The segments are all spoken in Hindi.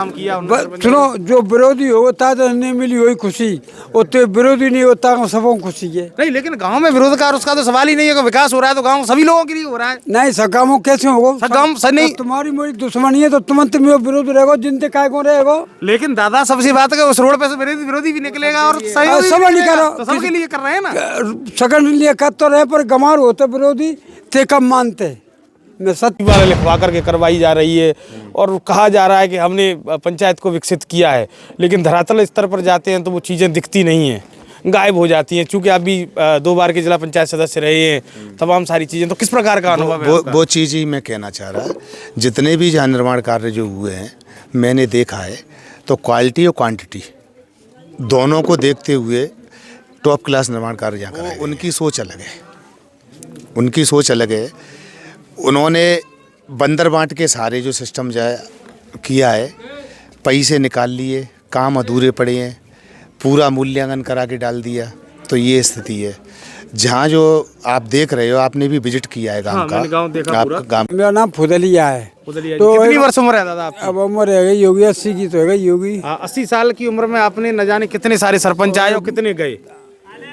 काम किया सुनो, जो विरोधी होता तो नहीं मिली वही खुशी, उतने विरोधी नहीं होता सबको खुशी है। नहीं, लेकिन गांव में विरोध का उसका तो सवाल ही नहीं है कि विकास हो रहा है तो गांव सभी लोगों के लिए हो रहा है। नहीं सकामो कैसे होगा? सकाम सर नहीं, तुम्हारी मेरी दुश्मनी है तो तुम विरोध रहेगा, जिनते काय को रहेगा। लेकिन दादा सबसे बात है उस रोड पे से विरोधी भी निकलेगा और सहयोगी सब भी नहीं निकलेगा, करो, तो सबके लिए कर रहे हैं ना। सगन लिए कर तो रहे पर गमार होते विरोधी थे कम मानते। मैं सत्य वाले लिखवा करके करवाई जा रही है और कहा जा रहा है कि हमने पंचायत को विकसित किया है, लेकिन धरातल स्तर पर जाते हैं तो वो चीज़ें दिखती नहीं हैं, गायब हो जाती हैं। चूंकि आप भी 2 बार के जिला पंचायत सदस्य रहे हैं, तमाम सारी चीज़ें, तो किस प्रकार का अनुभव है आपका? वो चीज़ ही मैं कहना चाह रहा। जितने भी जहाँ निर्माण कार्य जो हुए हैं मैंने देखा है, तो क्वालिटी और क्वांटिटी दोनों को देखते हुए टॉप क्लास निर्माण कार्य जहाँ कराए। उनकी सोच अलग है, उनकी सोच अलग है। उन्होंने बंदर बांट के सारे जो सिस्टम जो है किया है, पैसे निकाल लिए, काम अधूरे पड़े हैं, पूरा मूल्यांकन करा के डाल दिया। तो ये स्थिति है। जहाँ जो आप देख रहे हो, आपने भी विजिट किया है गांव का। मैंने गांव देखा पूरा। गांव मेरा नाम फुदलिया है। तो कितनी वर्ष उम्र है दादा आपकी? अब उम्र है गई योगी 80 की, तो है गई योगी। 80 साल की उम्र में आपने न जाने कितने सारे सरपंच आए और कितने गए,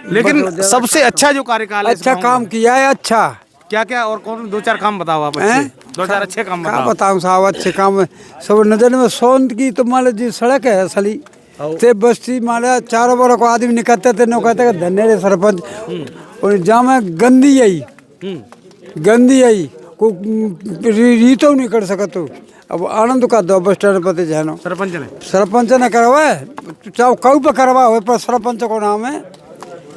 लेकिन सबसे अच्छा जो कार्यकाल है अच्छा काम किया है। अच्छा क्या क्या और कौन 2-4 काम बताओ आप? अच्छे 2-4 अच्छे काम क्या बताओ। बताऊं साहब, अच्छे काम सब नजर में। सोन की तो मान लीजिए सड़क है असली ते बस्ती माला चारों बार को आदमी निकलते थे, नो कहते धन्य रे सरपंच। और जहाँ में गंदी आई को रीतो नहीं कर सका। तो अब आनंद का दो बस स्टैंड पर जानो सरपंच ने करवाए, चाहे कहीं पर करवा पर सरपंच को नाम है।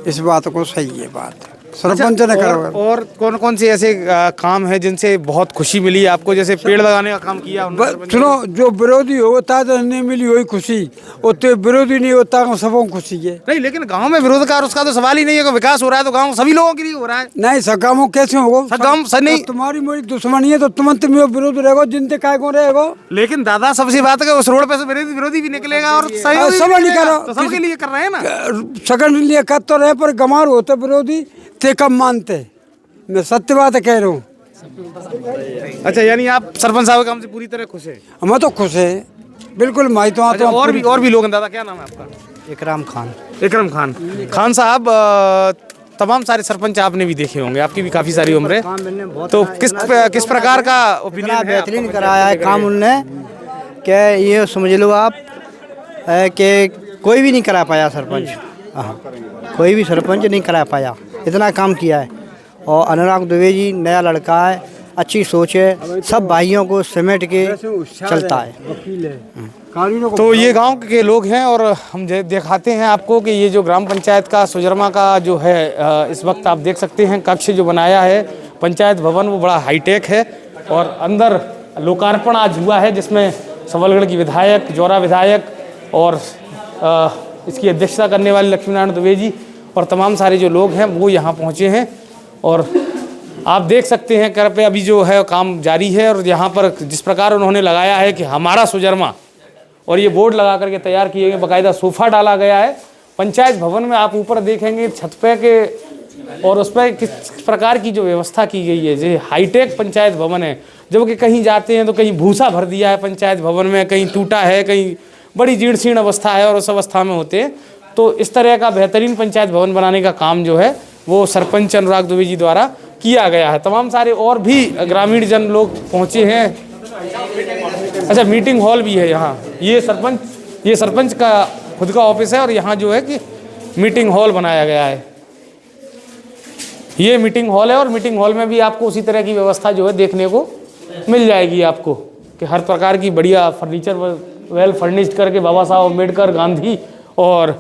इस बात को सही है बात, सरपंच ने करवाया। और कौन कौन से ऐसे काम है जिनसे बहुत खुशी मिली आपको? जैसे पेड़ लगाने का काम किया सुनो, जो विरोधी होता तो नहीं मिली वही खुशी, उतने विरोधी नहीं होता सबको खुशी है। नहीं, लेकिन गांव में विरोध का उसका तो सवाल ही नहीं है कि विकास हो रहा है तो गांव सभी लोगों के लिए हो रहा है। नहीं सकामो कैसे होगा? सकाम सर नहीं, तुम्हारी मेरी दुश्मनी है तो तुम विरोध रहेगा, जिनते काय को रहेगा। लेकिन दादा सबसे बात है उस रोड पे से विरोधी भी निकलेगा और सहयोगी सब भी नहीं निकलेगा, करो, तो सबके लिए कर रहे हैं ना। सगन लिए कर तो रहे पर गमार होते विरोधी थे कम मानते। मैं सत्य बात कह रहा हूँ। अच्छा, यानी आप सरपंच साहब के काम से पूरी तरह खुश है? हम तो खुश है बिल्कुल। माई तो अच्छा, और भी लोग हैं दादा। क्या नाम है आपका? इकराम खान। इकराम खान। खान साहब, तमाम सारे सरपंच आपने भी देखे होंगे, आपकी भी काफी सारी उम्र है, तो किस प्रकार का ओपिनियन है? बेहतरीन कराया है काम उनने, क्या ये समझ लो आप कि कोई भी नहीं करा पाया सरपंच। हाँ, कोई भी सरपंच नहीं करा पाया, इतना काम किया है। और अनुराग दुबे जी नया लड़का है, अच्छी सोच है, सब भाइयों को समेट के चलता है। तो ये गांव के लोग हैं और हम दिखाते हैं आपको कि ये जो ग्राम पंचायत का सुजरमा का जो है इस वक्त आप देख सकते हैं कक्ष जो बनाया है पंचायत भवन, वो बड़ा हाईटेक है। और अंदर लोकार्पण आज हुआ है, जिसमें सबलगढ़ की विधायक, जौरा विधायक और इसकी अध्यक्षता करने वाले लक्ष्मीनारायण दुबे जी और तमाम सारे जो लोग हैं वो यहाँ पहुँचे हैं। और आप देख सकते हैं कर पे अभी जो है काम जारी है। और यहाँ पर जिस प्रकार उन्होंने लगाया है कि हमारा सुजरमा, और ये बोर्ड लगा करके तैयार किए गए, बाकायदा सोफ़ा डाला गया है पंचायत भवन में। आप ऊपर देखेंगे छत पे के, और उस पर किस प्रकार की जो व्यवस्था की गई है, जो हाईटेक पंचायत भवन है। जबकि कहीं जाते हैं तो कहीं भूसा भर दिया है पंचायत भवन में, कहीं टूटा है, कहीं बड़ी जीर्ण शीर्ण अवस्था है और उस अवस्था में होते हैं। तो इस तरह का बेहतरीन पंचायत भवन बनाने का काम जो है वो सरपंच अनुराग दुबे जी द्वारा किया गया है। तमाम सारे और भी ग्रामीण जन लोग पहुँचे हैं। अच्छा, मीटिंग हॉल भी है यहाँ। ये सरपंच का खुद का ऑफिस है और यहाँ जो है कि मीटिंग हॉल बनाया गया है। ये मीटिंग हॉल है और मीटिंग हॉल में भी आपको उसी तरह की व्यवस्था जो है देखने को मिल जाएगी आपको, कि हर प्रकार की बढ़िया फर्नीचर वेल फर्निश्ड करके बाबा साहब अम्बेडकर, गांधी और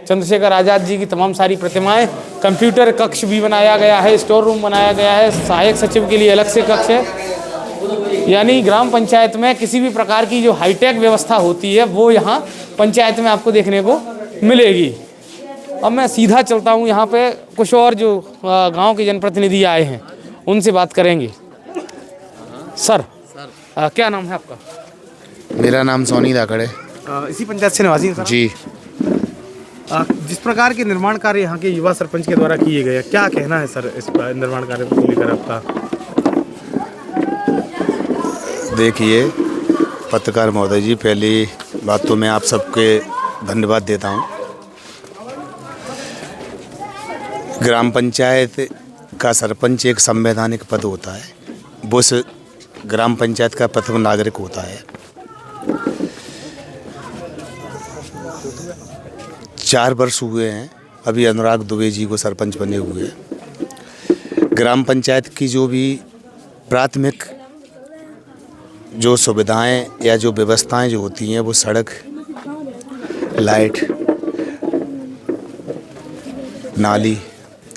चंद्रशेखर आज़ाद जी की तमाम सारी प्रतिमाएं, कंप्यूटर कक्ष भी बनाया गया है, स्टोर रूम बनाया गया है, सहायक सचिव के लिए अलग से कक्ष है। यानी ग्राम पंचायत में किसी भी प्रकार की जो हाईटेक व्यवस्था होती है वो यहाँ पंचायत में आपको देखने को मिलेगी। अब मैं सीधा चलता हूँ, यहाँ पे कुछ और जो गांव के जनप्रतिनिधि आए हैं उनसे बात करेंगे। सर, क्या नाम है आपका? मेरा नाम सोनी धाकड़ है। इसी पंचायत से निवासी हैं सर? जी। जिस प्रकार के निर्माण कार्य यहाँ के युवा सरपंच के द्वारा किए गए, क्या कहना है सर इस निर्माण कार्य को लेकर आपका? देखिए, पत्रकार महोदय जी, पहली बात तो मैं आप सबके धन्यवाद देता हूँ। ग्राम पंचायत का सरपंच एक संवैधानिक पद होता है, वो उस ग्राम पंचायत का प्रथम नागरिक होता है। 4 वर्ष हुए हैं अभी अनुराग दुबे जी को सरपंच बने हुए। ग्राम पंचायत की जो भी प्राथमिक जो सुविधाएं या जो व्यवस्थाएं जो होती हैं, वो सड़क, लाइट, नाली,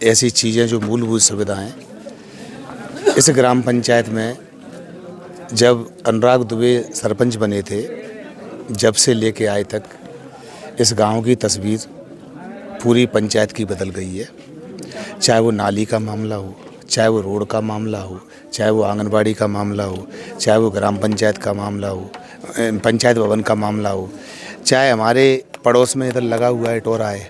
ऐसी चीज़ें जो मूलभूत सुविधाएं इस ग्राम पंचायत में जब अनुराग दुबे सरपंच बने थे, जब से लेके आए तक इस गांव की तस्वीर पूरी पंचायत की बदल गई है। चाहे वो नाली का मामला हो, चाहे वो रोड का मामला हो, चाहे वो आंगनबाड़ी का मामला हो, चाहे वो ग्राम पंचायत का मामला हो, पंचायत भवन का मामला हो, चाहे हमारे पड़ोस में इधर लगा हुआ है इटोरा है,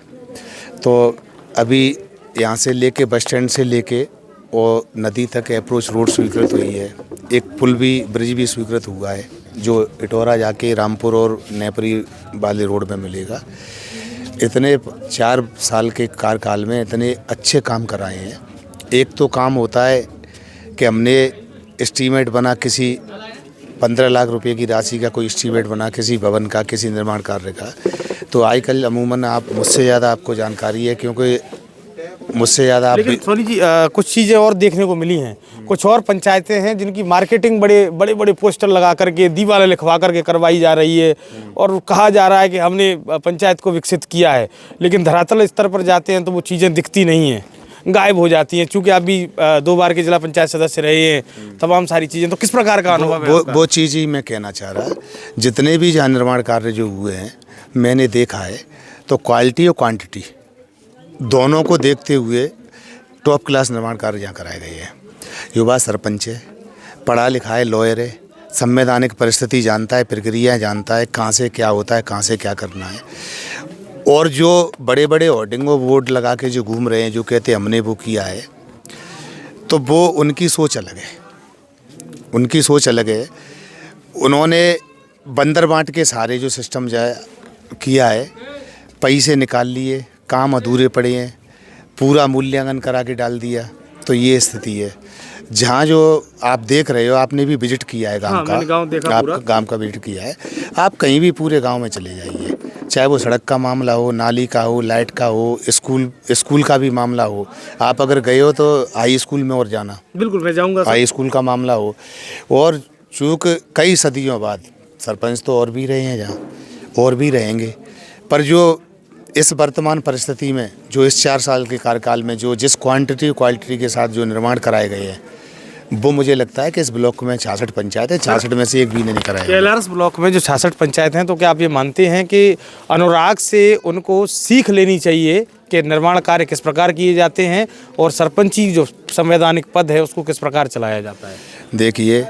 तो अभी यहाँ से लेके बस स्टैंड से लेके और नदी तक अप्रोच रोड स्वीकृत हुई है। एक पुल भी, ब्रिज भी स्वीकृत हुआ है जो इटोरा जाके रामपुर और नेपरी वाले रोड में मिलेगा। इतने 4 साल के कार्यकाल में इतने अच्छे काम कराए हैं। एक तो काम होता है कि हमने एस्टीमेट बना, किसी 15 लाख रुपए की राशि का कोई एस्टीमेट बना किसी भवन का, किसी निर्माण कार्य का, तो आजकल अमूमन आप मुझसे ज़्यादा आपको जानकारी है, क्योंकि मुझसे ज़्यादा आप। लेकिन सोनी जी, कुछ चीज़ें और देखने को मिली हैं। कुछ और पंचायतें हैं जिनकी मार्केटिंग बड़े पोस्टर लगा करके, दीवारें लिखवा करके करवाई जा रही है और कहा जा रहा है कि हमने पंचायत को विकसित किया है, लेकिन धरातल स्तर पर जाते हैं तो वो चीज़ें दिखती नहीं हैं, गायब हो जाती हैं। चूँकि आप भी 2 बार के जिला पंचायत सदस्य रहे हैं, तमाम सारी चीज़ें, तो किस प्रकार का अनुभव है? वो चीज़ ही मैं कहना चाह रहा। जितने भी जहाँ निर्माण कार्य जो हुए हैं मैंने देखा है, तो क्वालिटी और क्वांटिटी दोनों को देखते हुए टॉप क्लास निर्माण कार्य यहाँ कराए गए हैं। युवा सरपंच है, पढ़ा लिखा है, लॉयर है, संवैधानिक परिस्थिति जानता है, प्रक्रिया जानता है, कहाँ से क्या होता है, कहाँ से क्या करना है। और जो बड़े बड़े होर्डिंगों बोर्ड लगा के जो घूम रहे हैं, जो कहते हैं हमने वो किया है, तो वो उनकी सोच अलग है, उनकी सोच अलग है। उन्होंने बंदर बांट के सारे जो सिस्टम किया है, पैसे निकाल लिए, काम अधूरे पड़े हैं, पूरा मूल्यांकन करा के डाल दिया, तो ये स्थिति है। जहाँ जो आप देख रहे हो, आपने भी विजिट किया है गांव का, आप गांव का विजिट किया है, आप कहीं भी पूरे गांव में चले जाइए, चाहे वो सड़क का मामला हो, नाली का हो, लाइट का हो, स्कूल का भी मामला हो। आप अगर गए हो तो हाई स्कूल में और जाना, बिल्कुल मैं जाऊँगा, हाई स्कूल का मामला हो। और चूँकि कई सदियों बाद सरपंच तो और भी रहे हैं जहाँ, और भी रहेंगे, पर जो इस वर्तमान परिस्थिति में जो इस 4 साल के कार्यकाल में जो जिस क्वालिटी के साथ जो निर्माण कराए गए हैं, वो मुझे लगता है कि इस ब्लॉक में 66 पंचायत है, 66 में से एक भी नहीं कराया। कैलारस ब्लॉक में जो 66 पंचायत हैं, तो क्या आप ये मानते हैं कि अनुराग से उनको सीख लेनी चाहिए कि निर्माण कार्य किस प्रकार किए जाते हैं और सरपंची जो संवैधानिक पद है उसको किस प्रकार चलाया जाता है? देखिए,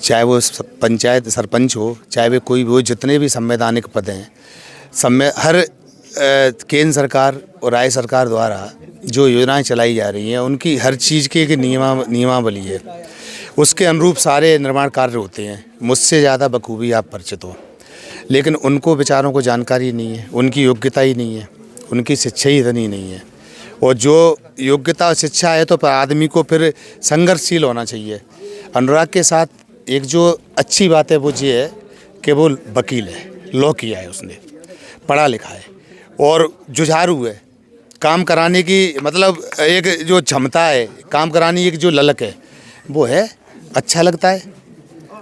चाहे वो पंचायत सरपंच हो, चाहे वे कोई भी हो, जितने भी संवैधानिक पद हैं, हर केंद्र सरकार और राज्य सरकार द्वारा जो योजनाएं चलाई जा रही हैं, उनकी हर चीज़ की एक नियमावली है, उसके अनुरूप सारे निर्माण कार्य होते हैं। मुझसे ज़्यादा बखूबी आप परिचित हो, लेकिन उनको बेचारों को जानकारी नहीं है, उनकी योग्यता ही नहीं है, उनकी शिक्षा ही इतनी नहीं है। और जो योग्यता और शिक्षा है तो आदमी को फिर संघर्षशील होना चाहिए। अनुराग के साथ एक जो अच्छी बात है वो ये है कि वो वकील है, लॉ किया है उसने, पढ़ा लिखा है और जुझारू है। काम कराने की मतलब एक जो क्षमता है, काम कराने की एक जो ललक है, वो है, अच्छा लगता है।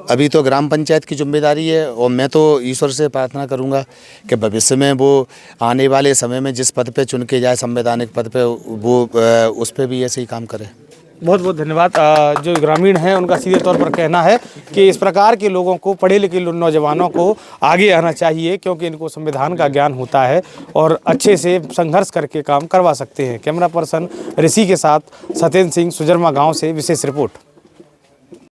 अभी तो ग्राम पंचायत की जिम्मेदारी है और मैं तो ईश्वर से प्रार्थना करूंगा कि भविष्य में वो आने वाले समय में जिस पद पे चुन के जाए, संवैधानिक पद पे, वो उस पर भी ऐसे ही काम करे। बहुत बहुत धन्यवाद। जो ग्रामीण हैं उनका सीधे तौर पर कहना है कि इस प्रकार के लोगों को, पढ़े लिखे नौजवानों को आगे आना चाहिए, क्योंकि इनको संविधान का ज्ञान होता है और अच्छे से संघर्ष करके काम करवा सकते हैं। कैमरा पर्सन ऋषि के साथ सत्येंद्र सिंह, सुजरमा गांव से विशेष रिपोर्ट।